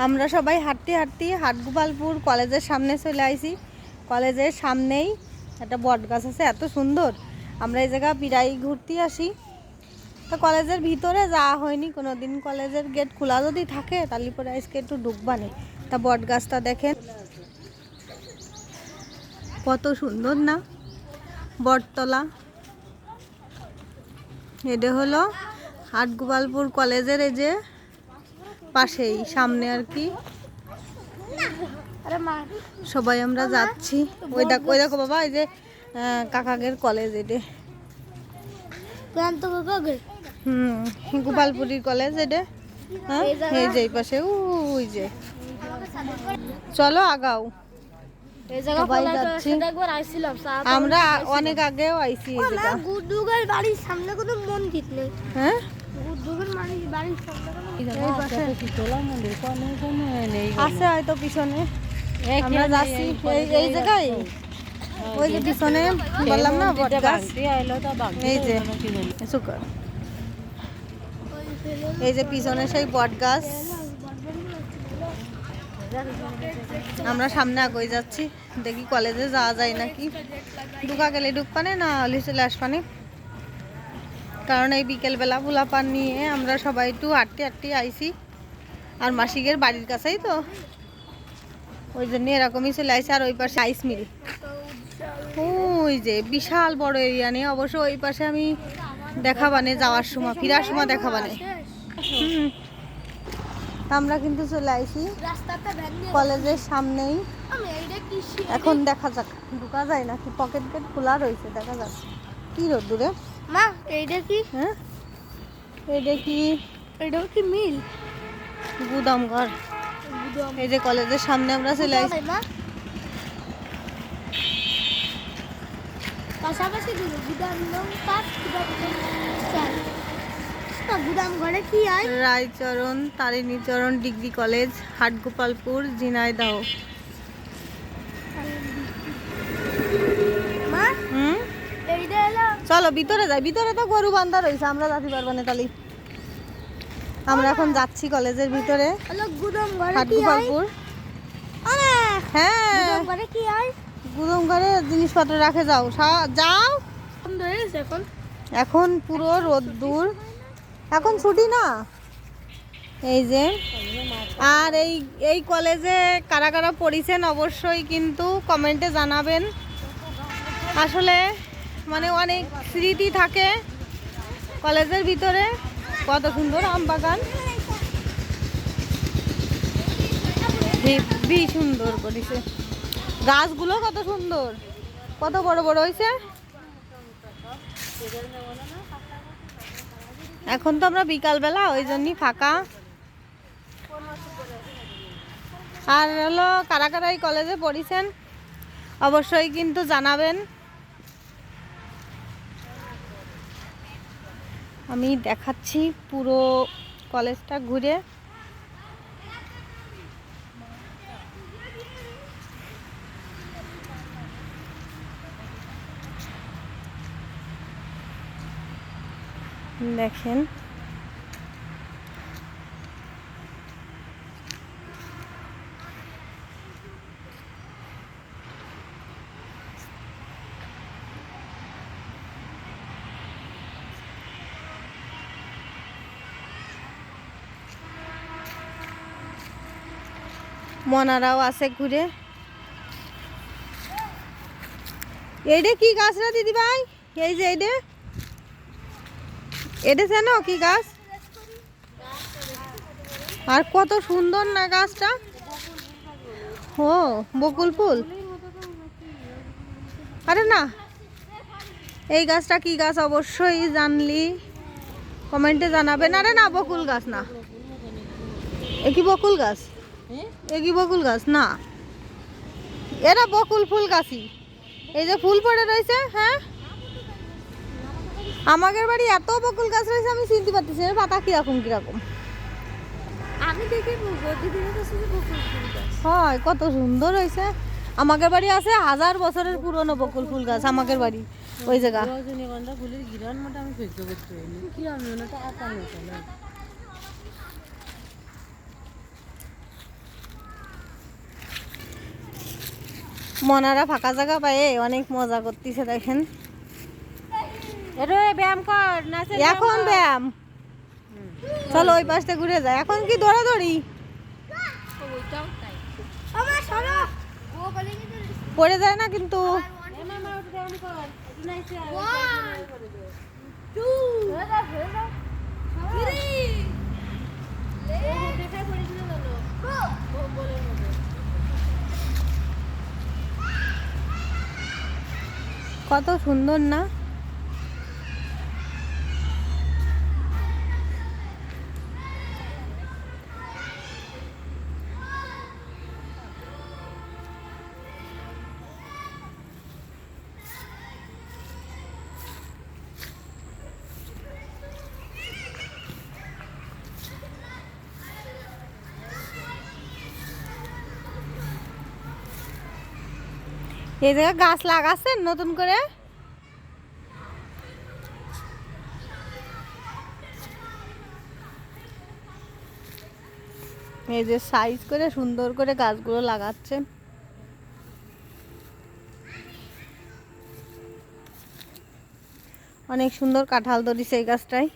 আমরা সবাই হাঁটতে হাঁটতে হাটগোপালপুর কলেজের সামনে চলে আইছি। কলেজের সামনেই একটা বট গাছ আছে, এত সুন্দর। আমরা এই জায়গা প্রায় ঘুরতে আসি, তো কলেজের ভিতরে যাওয়া হয়নি কোনোদিন। কলেজের গেট খোলা যদি থাকে তাহলে পরে আজকে একটু ঢুকবানে। তা বট গাছটা দেখেন কত সুন্দর না, বটতলা। এটা হলো হাটগোপালপুর কলেজের এই যে পাশেই সামনে আর কি। সবাই আমরা যাচ্ছি। ওই দেখো বাবা, এই যে কাকাগের কলেজ। এটা গোপালপুরীর কলেজ এটা। হ্যাঁ, এই যে পাশে ওই যে। চলো আগাও, সবাই যাচ্ছি। আমরা অনেক আগেও আইছি। গুড্ডুগের বাড়ির সামনে কোনো মন্দির নেই। হ্যাঁ, আছে হয়তো পিছনে। আমরা যাচ্ছি এই জায়গায়, ওই যে পিছনে বললাম না বট গাছ। এই যে এই যে পিছনে সেই বট গাছ। আমরা সামনে আগে যাচ্ছি, দেখি কলেজে যাওয়া যায় নাকি। ঢুকা গেলে ঢুকপানে, না হলে চলে আসবানে। কারণ এই বিকেলবেলা পোলাপান নিয়ে আমরা সবাই একটু হাঁটতে হাঁটতে আইছি। আর মাসিকের বাড়ির কাছেই তো, ওই জন্য এরকমই চলে আইসি। আর ওই পাশে আইস মিল, ওই যে বিশাল বড় এরিয়া নিয়ে। অবশ্য ওই পাশে আমি দেখাবানে যাওয়ার সময়, ফিরার সময় দেখাবানে। আমরা কিন্তু চলে আইছি কলেজের সামনেই। এখন দেখা যাক ঢুকা যায় নাকি। পকেট গেট খোলা রয়েছে, দেখা যাক কি রোদ্দুরে। মা এইটা কি? হ্যাঁ, এইটা কি? এটাও কি মিল? গুদাম ঘর। এই যে কলেজের সামনে আমরা চলে আইছি। পাশাপাশি গুদাম ঘরে কি হয়? Raicharan Tarinicharan degree college, Hatgopalpur, Jhenaidah. চলো ভিতরে যাই। ভিতরে তো গরু বান্ধা রয়েছে, আমরা যাতে পারবো না তালি। আমরা এখন যাচ্ছি কলেজের ভিতরে, হাটগোপালপুর। হ্যাঁ, গুদাম ঘরে জিনিসপত্র রাখে। যাও যাও। এখন পুরো রোদ্দুর, এখন ছুটি না। এই যে, আর এই কলেজে কারা কারা পড়িছেন অবশ্যই কিন্তু কমেন্টে জানাবেন। আসলে মানে অনেক স্মৃতি থাকে কলেজের ভিতরে। কত সুন্দর আম বাগান, হেবি সুন্দর করেছে। গাছগুলো কত সুন্দর, কত বড় বড় হয়েছে। এখন তো আমরা বিকালবেলা, ওই জন্যই ফাঁকা। আর হলো কারা কারা এই কলেজে পড়িছেন অবশ্যই কিন্তু জানাবেন। আমি দেখাচ্ছি পুরো কলেজটা ঘুরে। দেখেন মনারাও আছে ঘুরে। এইটা কি গাছ রে দিদি ভাই? এই যে এটা জানো কি গাছ? আর কত সুন্দর না গাছটা। ও বকুল ফুল। আরে না, এই গাছটা কি গাছ অবশ্যই জানলি কমেন্টে জানাবেন। আরে না, বকুল গাছ না। এ কি বকুল গাছ? এ কি বকুল গাছ না, এরা বকুল ফুল গাছই। এই যে ফুল পড়ে রয়েছে। হ্যাঁ, আমাদের বাড়ি এত বকুল গাছ রয়েছে আমি চিনতে পারতেছি না পাতা কিরকম কিরকম। আমি দেখি হয় কত সুন্দর হয়েছে। আমাদের বাড়ি আছে 1000 বছরের পুরনো বকুল ফুল গাছ। আমাদের বাড়ি ওই জায়গা। মনারা ফাঁকা জায়গা পায়ে অনেক মজা করতেছে দেখেন। ব্যায়াম কর নাচে এখন ব্যায়াম, চলো ওই পাশে ঘুরে যায়। এখন কি দৌড়াদৌড়ি? ওইটাও তাই আমার সরো ও বলে কি পড়ে যায় না কিন্তু। মামা ওটা ব্যায়াম কর একটু নাচে 1 2 হয়ে যা 3 ও দেখা পড়েছিল জানো ও বলে মধ্যে কত সুন্দর না? এই জায়গায় গাছ লাগাচ্ছেন নতুন করে? এই যে সাইজ করে সুন্দর করে গাছগুলো লাগাচ্ছে। অনেক সুন্দর কাঁঠাল ধরেছে এই গাছটায়।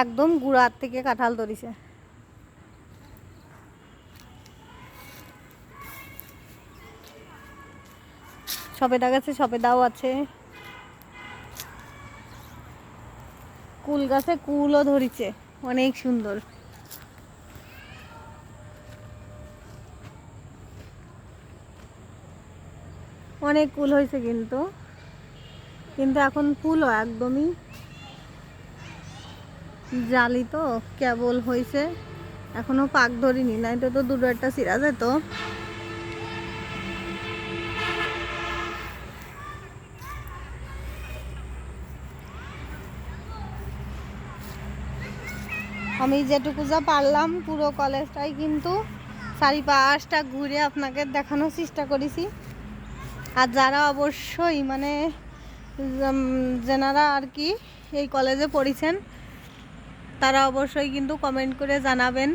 একদম গুড়ার থেকে কাঁঠাল ধরেছে। সবেদা গাছে সবেদাও আছে, কুল গাছে কুলও ধরেছে, অনেক সুন্দর। অনেক কুল হয়েছে কিন্তু কিন্তু এখন ফুলও একদমই জালি, তো কেবল হয়েছে, এখনো পাক ধরিনি, নাই তো দুটো একটা চিরা যেত। আমি যেটুকু যা পারলাম পুরো কলেজটাই কিন্তু চারিপাশটা ঘুরে আপনাকে দেখানোর চেষ্টা করেছি। আর যারা অবশ্যই মানে যেনারা আর কি এই কলেজে পড়েছেন তারা অবশ্যই কিন্তু কমেন্ট করে জানাবেন।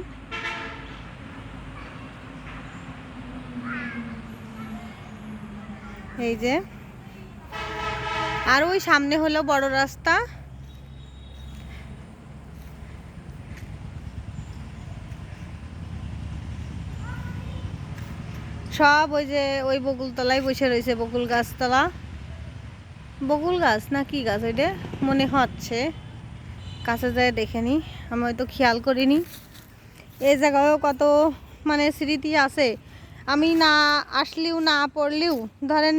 এই যে আর ওই সামনে হলো বড় রাস্তা। সব ওই যে ওই বকুল তলায় বসে রয়েছে, বকুল গাছতলা, বকুল গাছ না কি গাছ ওইটা মনে হচ্ছে, কাছে যায় দেখে নি, আমি হয়তো খেয়াল করিনি। এই জায়গায়ও কত মানে স্মৃতি আছে, আমি না আসলেও না পড়লেও ধরেন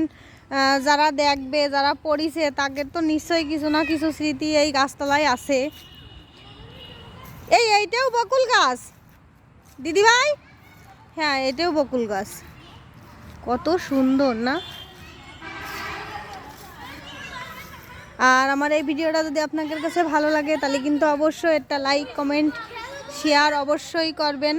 যারা দেখবে যারা পড়িছে তাদের তো নিশ্চয়ই কিছু না কিছু স্মৃতি এই গাছতলায় আছে। এইটাও বকুল গাছ দিদিভাই, হ্যাঁ এটাও বকুল গাছ, কত সুন্দর না? আর আমার এই ভিডিওটা যদি আপনাদের কাছে ভালো লাগে তাহলে কিন্তু অবশ্যই একটা লাইক কমেন্ট শেয়ার অবশ্যই করবেন।